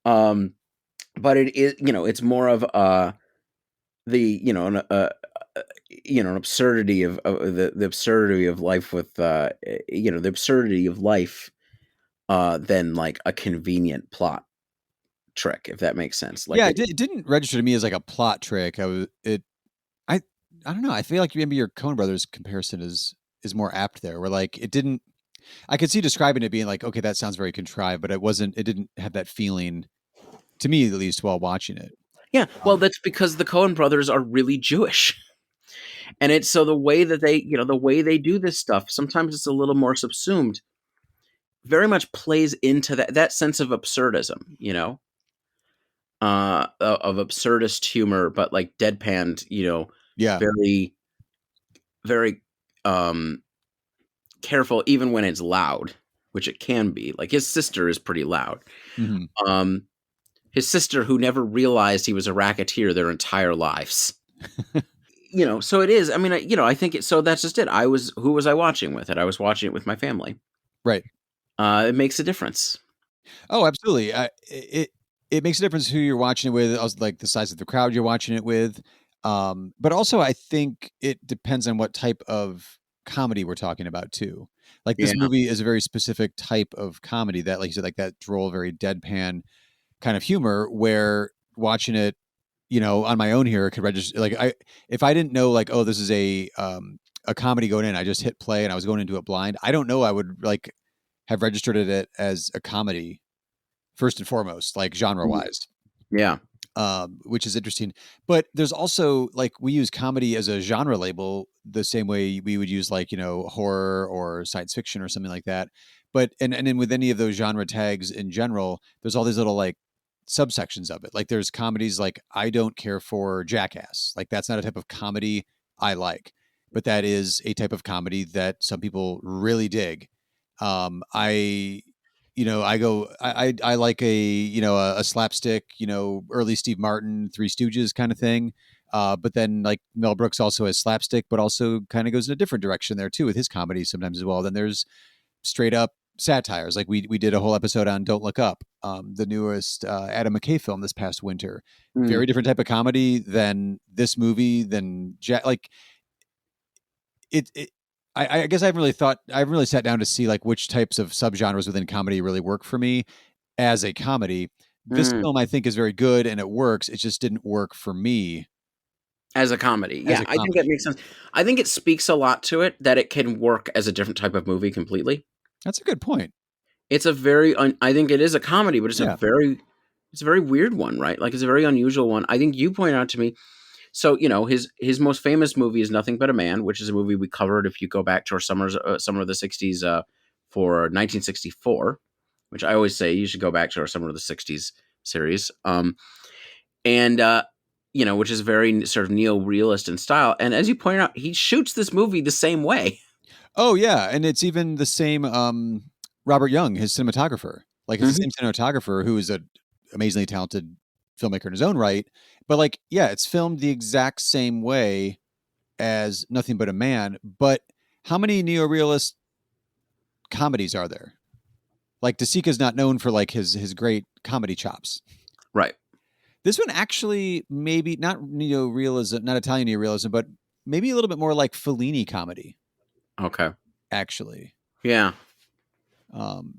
But it is, it's more of an absurdity of the absurdity of life with the absurdity of life than like a convenient plot trick, if that makes sense. Like, it didn't register to me as like a plot trick. I don't know. I feel like maybe your Coen Brothers comparison is more apt there, where like it didn't. I could see describing it being like, okay, that sounds very contrived, but it didn't have that feeling, to me at least, while watching it. Yeah, well, that's because the Coen Brothers are really Jewish. And it's so the way that they do this stuff, sometimes it's a little more subsumed, very much plays into that sense of absurdism, of absurdist humor, but like deadpanned, very, very careful, even when it's loud, which it can be. Like his sister is pretty loud. Mm-hmm. His sister, who never realized he was a racketeer their entire lives. So it is. I mean, I think it. So that's just it. Who was I watching with it? I was watching it with my family. Right. It makes a difference. Oh, absolutely. It makes a difference who you're watching it with, also like the size of the crowd you're watching it with. But also I think it depends on what type of comedy we're talking about too. Like this movie is a very specific type of comedy that, like you said, like that droll, very deadpan kind of humor, where watching it, on my own here, could register. Like if I didn't know, like, oh, this is a comedy going in, I just hit play and I was going into it blind, I don't know, I would like have registered it as a comedy first and foremost, like genre wise. Yeah. Which is interesting. But there's also like we use comedy as a genre label the same way we would use like, horror or science fiction or something like that. But and then with any of those genre tags in general, there's all these little like subsections of it. Like there's comedies like I don't care for Jackass. Like that's not a type of comedy I like, but that is a type of comedy that some people really dig. I I like a slapstick, early Steve Martin, Three Stooges kind of thing. But then like Mel Brooks also has slapstick, but also kind of goes in a different direction there too with his comedy sometimes as well. Then there's straight up satires. Like we did a whole episode on Don't Look Up, the newest Adam McKay film this past winter. Very different type of comedy than this movie, than like it I guess I haven't really sat down to see like which types of subgenres within comedy really work for me as a comedy. This film I think is very good and it works. It just didn't work for me As a comedy. as Yeah, a I think that comedy. makes sense. I think it speaks a lot to it that it can work as a different type of movie completely. That's a good point. It's a very I think it is a comedy, but it's Yeah. it's a very weird one, right? Like it's a very unusual one. I think you pointed out to me. So, his most famous movie is Nothing But a Man, which is a movie we covered if you go back to our summer of the 60s for 1964, which I always say you should go back to our Summer of the 60s series. And which is very sort of neo-realist in style. And as you pointed out, he shoots this movie the same way. Oh yeah, and it's even the same Robert Young, his cinematographer. Like it's the same cinematographer who is a amazingly talented filmmaker in his own right. But like, yeah, it's filmed the exact same way as Nothing But a Man. But how many neo-realist comedies are there? Like De Sica's not known for like his great comedy chops. Right. This one actually maybe not neo-realism, not Italian neo-realism, but maybe a little bit more like Fellini comedy. Okay. Actually. Yeah.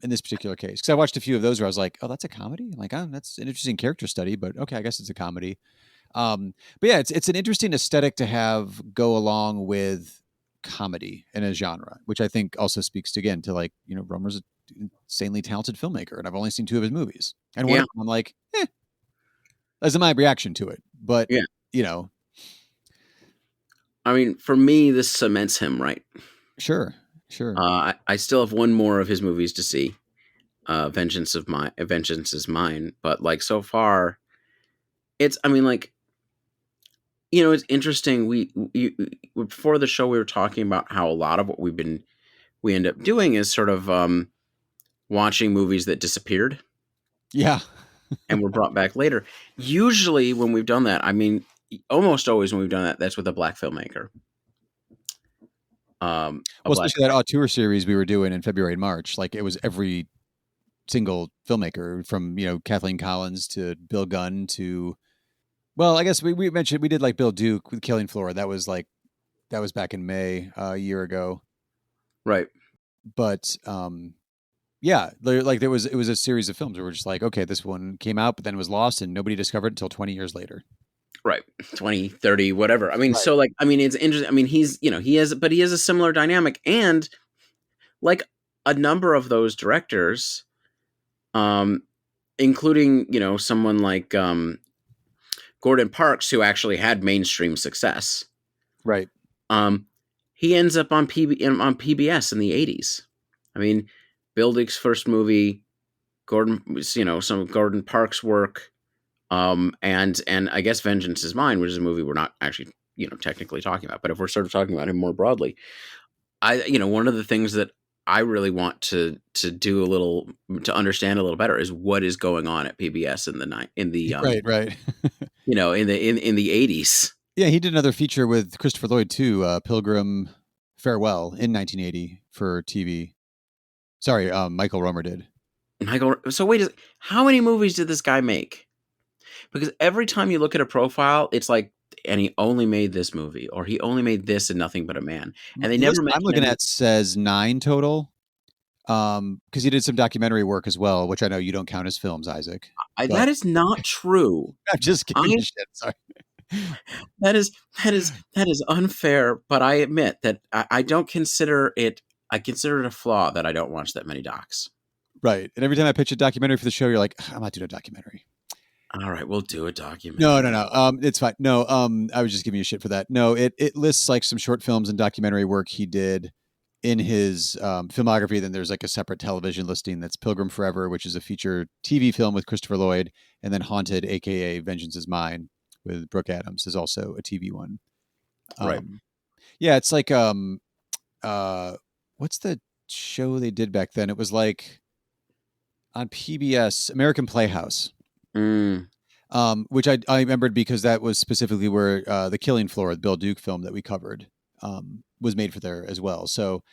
In this particular case, because I watched a few of those where I was like, "Oh, that's a comedy." I'm like, "Oh, that's an interesting character study," but okay, I guess it's a comedy. But yeah, it's an interesting aesthetic to have go along with comedy in a genre, which I think also speaks to again to like Romer's an insanely talented filmmaker, and I've only seen 2 of his movies, and one Yeah. of them I'm like, that's my reaction to it. But Yeah. I mean, for me, this cements him, right? Sure. I still have one more of his movies to see. Vengeance is Mine. But like so far, it's interesting. We before the show we were talking about how a lot of what we end up doing is sort of watching movies that disappeared. Yeah. And were brought back later. Usually when we've done that, almost always when we've done that, that's with a black filmmaker. Especially that auteur series we were doing in February and March. Like it was every single filmmaker from, Kathleen Collins to Bill Gunn to, well, I guess we mentioned we did like Bill Duke with Killing Floor. That was back in May a year ago. Right. But yeah, like it was a series of films where we're just like, okay, this one came out, but then was lost and nobody discovered it until 20 years later. Right. 20, 30, whatever. Right. So like, it's interesting. He has a similar dynamic, and like a number of those directors, including, someone like, Gordon Parks, who actually had mainstream success. Right. He ends up on PBS in the 80s. Bill Duke's first movie, some of Gordon Parks' work, and I guess Vengeance is Mine, which is a movie we're not actually, technically talking about, but if we're sort of talking about him more broadly, one of the things that I really want to do a little to understand a little better is what is going on at PBS in the right. in the in the 80s. Yeah, he did another feature with Christopher Lloyd too, Pilgrim Farewell in 1980 for TV. Sorry, Michael Romer did. So wait, how many movies did this guy make? Because every time you look at a profile, it's like, and he only made this movie, or he only made this and Nothing But a Man, and they never. I'm looking at says 9 total, because he did some documentary work as well, which I know you don't count as films, Isaac. That is not true. I'm just kidding. Shit, sorry. That is unfair, but I admit that I don't consider it I consider it a flaw that I don't watch that many docs. Right. And every time I pitch a documentary for the show, you're like, I'm not doing a documentary. All right, we'll do a documentary. No. It's fine. No, I was just giving you shit for that. No, it lists like some short films and documentary work he did in his filmography. Then there's like a separate television listing that's Pilgrim Forever, which is a feature TV film with Christopher Lloyd, and then Haunted, aka Vengeance is Mine, with Brooke Adams, is also a TV one. Right. Yeah, it's like what's the show they did back then? It was like on PBS, American Playhouse. Mm. Which I remembered because that was specifically where the Killing Floor, the Bill Duke film that we covered, was made for there as well. So,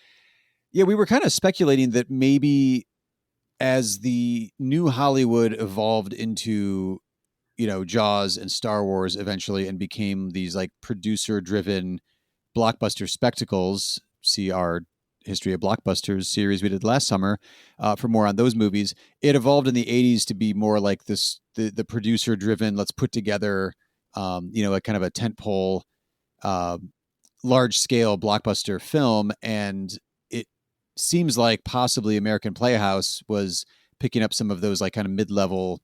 yeah, we were kind of speculating that maybe as the new Hollywood evolved into, Jaws and Star Wars eventually and became these like producer-driven blockbuster spectacles, see our History of Blockbusters series we did last summer for more on those movies. It evolved in the 80s to be more like this, the producer driven, let's put together, a kind of a tentpole, large scale blockbuster film. And it seems like possibly American Playhouse was picking up some of those like kind of mid-level,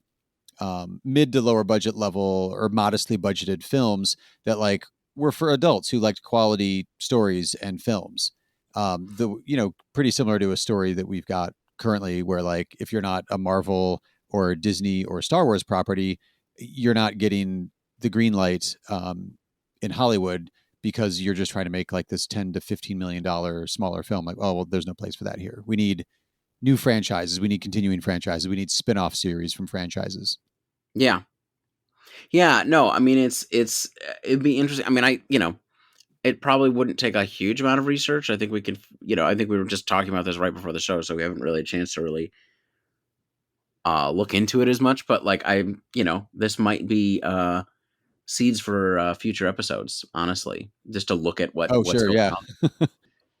mid to lower budget level or modestly budgeted films that like were for adults who liked quality stories and films. Pretty similar to a story that we've got currently where like, if you're not a Marvel or Disney or Star Wars property, you're not getting the green light in Hollywood because you're just trying to make like this $10 to $15 million smaller film. Like, oh, well, there's no place for that here. We need new franchises. We need continuing franchises. We need spin-off series from franchises. Yeah. Yeah. No, I mean, it'd be interesting. I mean, it probably wouldn't take a huge amount of research. I think we could, I think we were just talking about this right before the show, so we haven't really had a chance to really look into it as much. But like, this might be seeds for future episodes, honestly, just to look at what's sure, going yeah. on.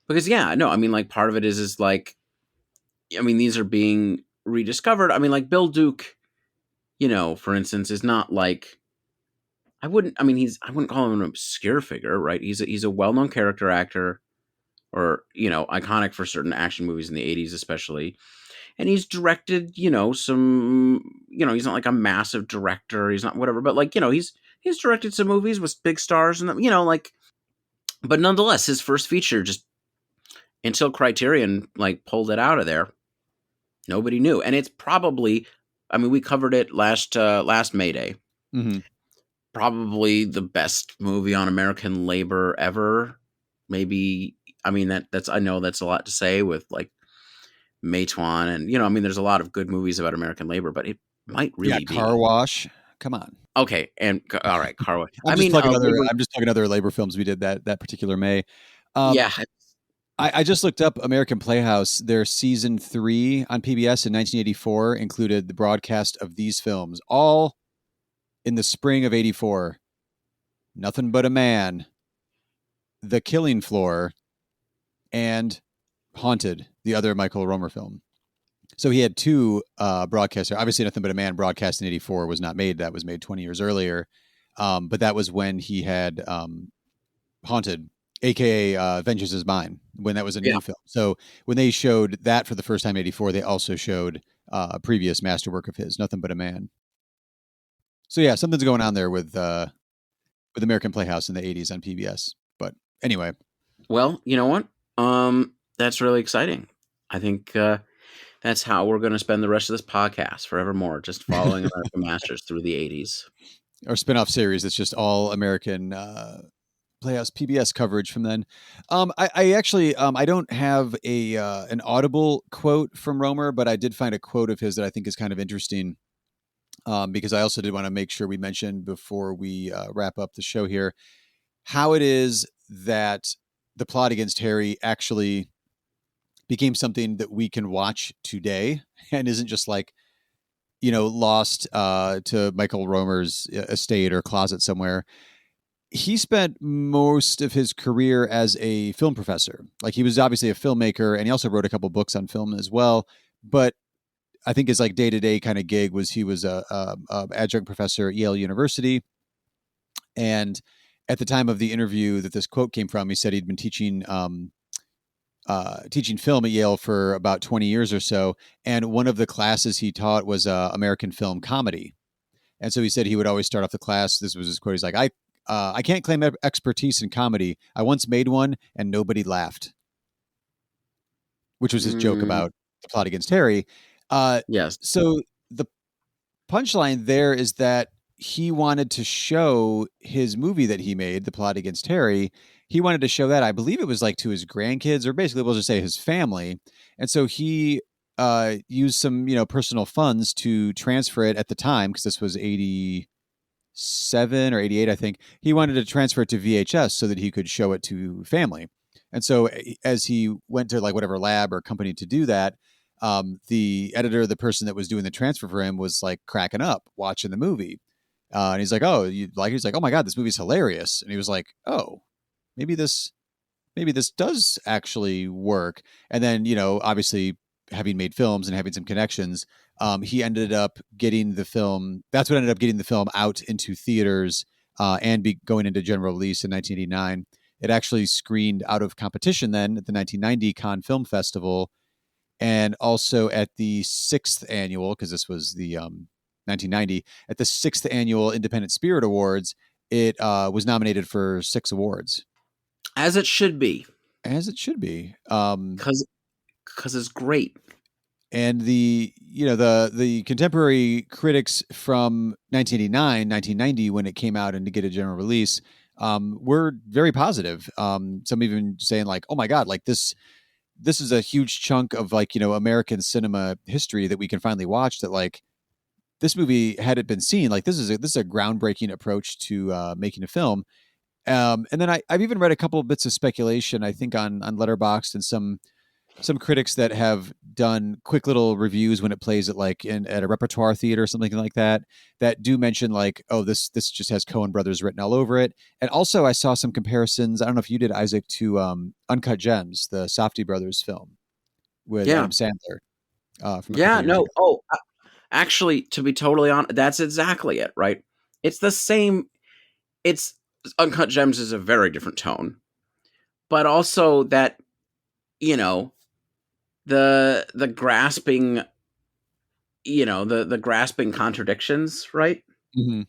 Because I mean, like part of it is like, I mean, these are being rediscovered. I mean, like Bill Duke, for instance, is not like, I wouldn't call him an obscure figure, right? He's a well-known character actor, or iconic for certain action movies in the 80s especially. And he's directed, some, he's not like a massive director, he's not whatever, but like, he's directed some movies with big stars and like, but nonetheless, his first feature, just until Criterion like pulled it out of there, nobody knew. And it's probably, I mean, we covered it last May Day. Mm-hmm. Probably the best movie on American labor ever. Maybe, I mean, that's I know that's a lot to say with like Matewan and, I mean, there's a lot of good movies about American labor, but it might really be. Car Wash. Come on. Okay. And all right. Car Wash. I'm just talking other labor films we did that particular May. Yeah. I just looked up American Playhouse. Their season 3 on PBS in 1984 included the broadcast of these films, all in the spring of 84. Nothing But a Man, The Killing Floor, and Haunted, the other Michael Romer film. So he had 2 broadcasts. Obviously, Nothing But a Man broadcast in 84 was not made. That was made 20 years earlier. But that was when he had Haunted, aka Vengeance is Mine, when that was a new film. So when they showed that for the first time in 84, they also showed a previous masterwork of his, Nothing But a Man. So yeah, something's going on there with American Playhouse in the 80s on PBS. But anyway. Well, you know what? That's really exciting. I think that's how we're going to spend the rest of this podcast forevermore, just following American Masters through the 80s. Our spin-off series that's just all American Playhouse PBS coverage from then. I actually I don't have an audible quote from Romer, but I did find a quote of his that I think is kind of interesting. Because I also did want to make sure we mentioned before we wrap up the show here how it is that The Plot Against Harry actually became something that we can watch today and isn't just like, lost to Michael Romer's estate or closet somewhere. He spent most of his career as a film professor. Like he was obviously a filmmaker and he also wrote a couple books on film as well. But I think his like day-to-day kind of gig was he was a adjunct professor at Yale University. And at the time of the interview that this quote came from, he said he'd been teaching teaching film at Yale for about 20 years or so. And one of the classes he taught was American film comedy. And so he said he would always start off the class. This was his quote. He's like, I can't claim expertise in comedy. I once made one and nobody laughed, which was his joke Mm, about the plot against Harry. yes. So the punchline there is that he wanted to show his movie that he made, The Plot Against Harry. He wanted to show that, I believe it was like to his grandkids, or basically we'll just say his family. And so he used some, personal funds to transfer it at the time, because this was 87 or 88, I think. He wanted to transfer it to VHS so that he could show it to family. And so as he went to like whatever lab or company to do that, the editor, the person that was doing the transfer for him, was like cracking up watching the movie. And he's like, "Oh, you like?" He's like, "Oh my god, this movie's hilarious." And he was like, "Oh, maybe this does actually work." And then, obviously having made films and having some connections, he ended up getting the film. That's what ended up getting the film out into theaters and going into general release in 1989. It actually screened out of competition then at the 1990 Cannes Film Festival, and also at the 6th annual, because this was the 1990, at the 6th annual Independent Spirit Awards. It was nominated for 6 awards, As it should be, as it should be. because it's great. And the contemporary critics from 1989, 1990, when it came out and to get a general release, were very positive. Some even saying like, "Oh my god, like this is a huge chunk of like, American cinema history that we can finally watch, that like this movie, had it been seen, like this is a groundbreaking approach to making a film." And then I've even read a couple of bits of speculation, I think on Letterboxd, and some critics that have done quick little reviews when it plays at like at a repertoire theater or something like that, that do mention like, "Oh, this just has Coen Brothers written all over it." And also I saw some comparisons, I don't know if you did, Isaac, to Uncut Gems, the Safdie brothers film with Yeah. Adam Sandler from a couple Yeah. years ago. No. Actually, to be totally honest, that's exactly it. Right. It's the same. It's Uncut Gems is a very different tone, but also that you know the grasping, the grasping contradictions, right? Mm-hmm.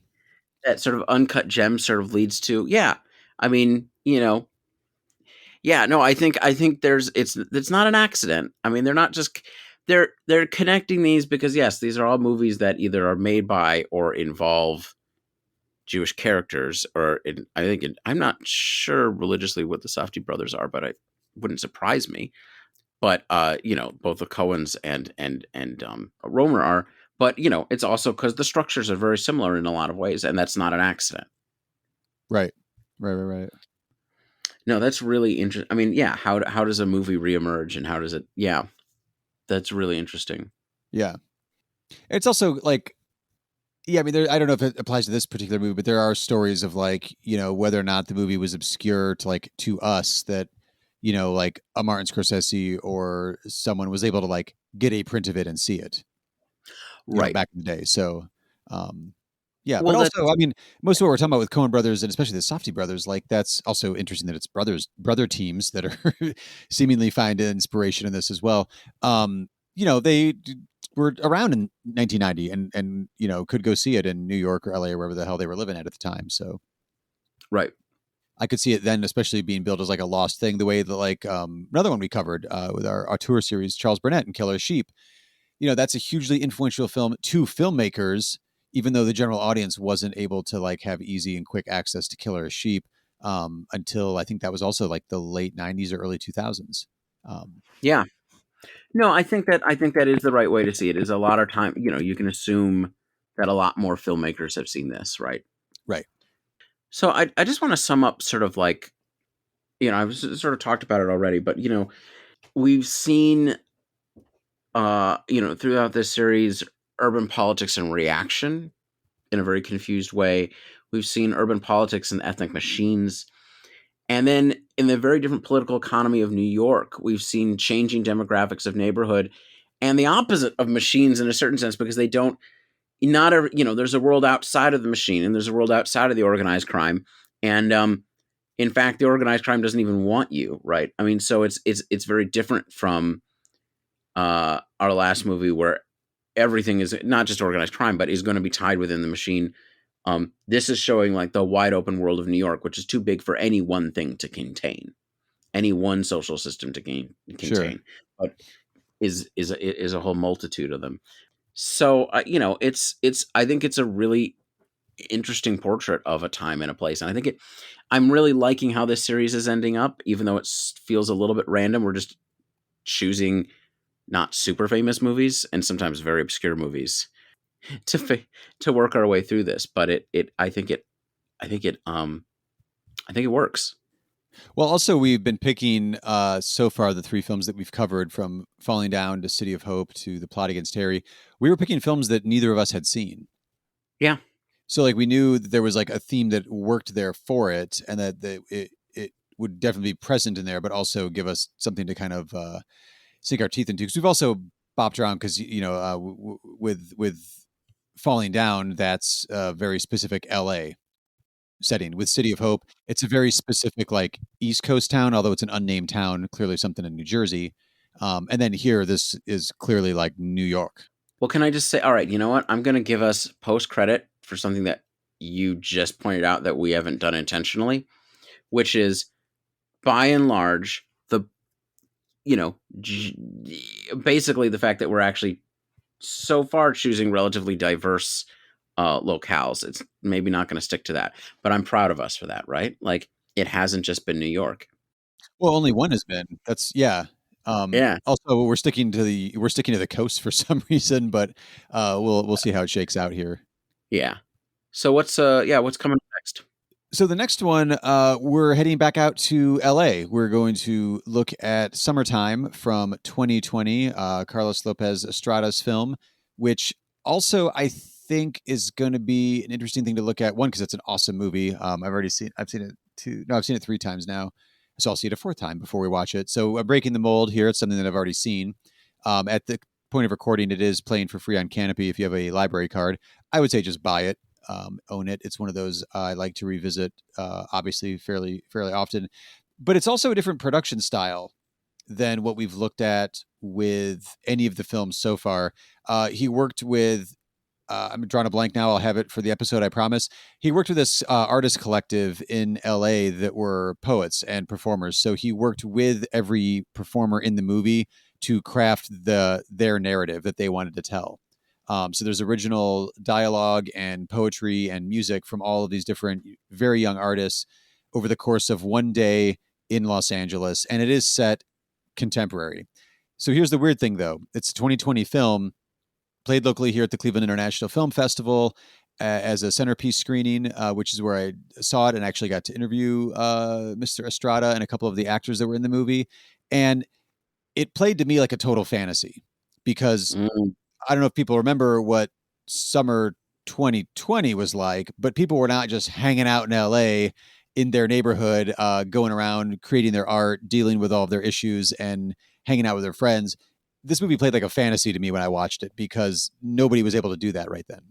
That sort of Uncut Gem sort of leads to. Yeah. I mean, yeah, no, I think it's not an accident. I mean, they're not just they're connecting these because yes, these are all movies that either are made by or involve Jewish characters, or I'm not sure religiously what the Safdie brothers are, but it wouldn't surprise me. But both the Coens and Romer are. But it's also because the structures are very similar in a lot of ways, and that's not an accident. Right. Right. No, that's really interesting. I mean, yeah, how does a movie reemerge, and how does it? Yeah, that's really interesting. Yeah. It's also like, yeah, I mean, I don't know if it applies to this particular movie, but there are stories of like, whether or not the movie was obscure to like to us, that, like a Martin Scorsese or someone was able to like get a print of it and see it, Right. back in the day. So, yeah, but Well, that's also, I mean, most of what we're talking about with Coen Brothers, and especially the Safdie brothers, like that's also interesting that it's brother teams that are seemingly find inspiration in this as well. They were around in 1990 and could go see it in New York or LA or wherever the hell they were living at the time. So right. I could see it then, especially being billed as like a lost thing, the way that like another one we covered with our tour series, Charles Burnett and Killer Sheep. That's a hugely influential film to filmmakers, even though the general audience wasn't able to like have easy and quick access to Killer Sheep until I think that was also like the late 90s or early 2000s. Yeah. No, I think that is the right way to see it. Is a lot of time, you can assume that a lot more filmmakers have seen this, right? Right. So I just want to sum up sort of like, I've sort of talked about it already, but we've seen throughout this series urban politics and reaction in a very confused way. We've seen urban politics and ethnic machines. And then in the very different political economy of New York, we've seen changing demographics of neighborhood and the opposite of machines in a certain sense, because they don't, not every, there's a world outside of the machine and there's a world outside of the organized crime. And in fact, the organized crime doesn't even want you, right? I mean, so it's very different from our last movie where everything is not just organized crime, but is going to be tied within the machine. This is showing like the wide open world of New York, which is too big for any one thing to contain, any one social system to contain, but is a whole multitude of them. So it's I think it's a really interesting portrait of a time and a place, and I think I'm really liking how this series is ending up, even though it feels a little bit random. We're just choosing not super famous movies and sometimes very obscure movies to work our way through this, but I think it works. Well, also we've been picking so far the 3 films that we've covered, from Falling Down to City of Hope to The Plot Against Harry. We were picking films that neither of us had seen. Yeah. So like we knew that there was like a theme that worked there for it, and that it would definitely be present in there, but also give us something to kind of sink our teeth into. Because we've also bopped around, because with Falling Down, that's a very specific LA setting. With City of Hope, it's a very specific like East Coast town, although it's an unnamed town, clearly something in New Jersey. And then here, this is clearly like New York. Well, can I just say, all right, you know what? I'm going to give us post credit for something that you just pointed out that we haven't done intentionally, which is, by and large, basically the fact that we're actually so far choosing relatively diverse locales. It's maybe not going to stick to that, but I'm proud of us for that, right? Like, it hasn't just been New York. Well, only one has been. That's yeah. Yeah. Also, we're sticking to the coast for some reason, but we'll see how it shakes out here. Yeah. So what's coming up next? So the next one, we're heading back out to LA. We're going to look at Summertime from 2020, Carlos Lopez Estrada's film, which also I think is going to be an interesting thing to look at. One, because it's an awesome movie. I've seen it 3 times now. So I'll see it a 4th time before we watch it. So breaking the mold here, it's something that I've already seen. At the point of recording, it is playing for free on Canopy if you have a library card. I would say just buy it. Own it. It's one of those I like to revisit, obviously fairly often, but it's also a different production style than what we've looked at with any of the films so far. He worked with, I'm drawing a blank now. I'll have it for the episode, I promise. He worked with this artist collective in LA that were poets and performers. So he worked with every performer in the movie to craft their narrative that they wanted to tell. So there's original dialogue and poetry and music from all of these different very young artists over the course of one day in Los Angeles. And it is set contemporary. So here's the weird thing, though. It's a 2020 film, played locally here at the Cleveland International Film Festival as a centerpiece screening, which is where I saw it and actually got to interview Mr. Estrada and a couple of the actors that were in the movie. And it played to me like a total fantasy, because I don't know if people remember what summer 2020 was like, but people were not just hanging out in LA in their neighborhood, going around, creating their art, dealing with all of their issues and hanging out with their friends. This movie played like a fantasy to me when I watched it, because nobody was able to do that right then.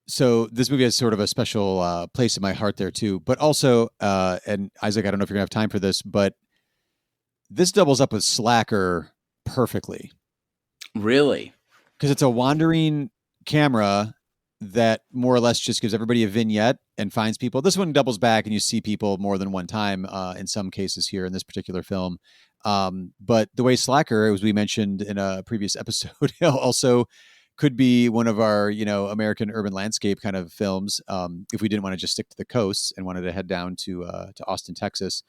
So this movie has sort of a special place in my heart there too. But also, and Isaac, I don't know if you're gonna have time for this, but this doubles up with Slacker perfectly. Really? Because it's a wandering camera that more or less just gives everybody a vignette and finds people. This one doubles back and you see people more than one time in some cases here in this particular film. But the way Slacker, as we mentioned in a previous episode, also could be one of our, American urban landscape kind of films, if we didn't want to just stick to the coast and wanted to head down to Austin, Texas.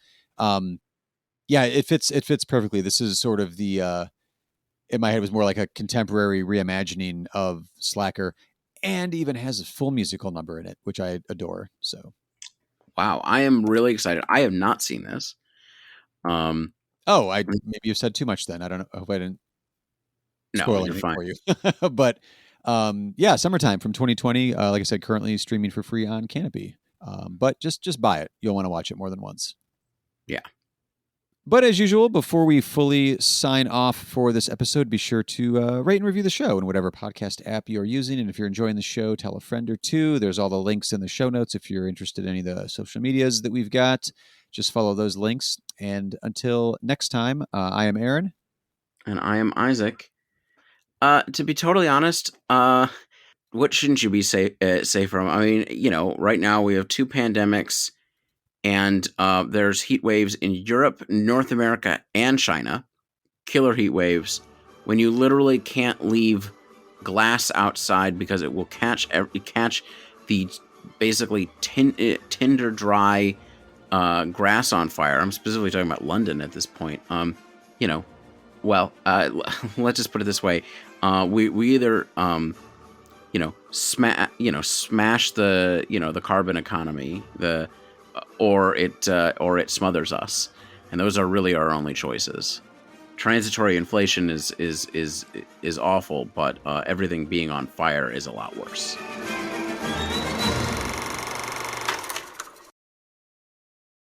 Yeah, it fits perfectly. This is sort of the in my head, it was more like a contemporary reimagining of Slacker, and even has a full musical number in it, which I adore. So, wow, I am really excited. I have not seen this. Maybe you've said too much then. I don't know. I hope I didn't spoil anything for you. But yeah, Summertime from 2020. Like I said, currently streaming for free on Canopy. But just buy it. You'll want to watch it more than once. Yeah. But as usual, before we fully sign off for this episode, be sure to rate and review the show in whatever podcast app you're using. And if you're enjoying the show, tell a friend or two. There's all the links in the show notes if you're interested in any of the social medias that we've got. just follow those links. And until next time, I am Aaron. And I am Isaac. To be totally honest, what shouldn't you be safe from? I mean, right now we have 2 pandemics, and there's heat waves in Europe, North America, and China. Killer heat waves. When you literally can't leave glass outside because it will catch the basically tinder dry grass on fire. I'm specifically talking about London at this point. Well, let's just put it this way: we either smash the carbon economy, or it smothers us, and those are really our only choices. Transitory inflation is awful, but everything being on fire is a lot worse.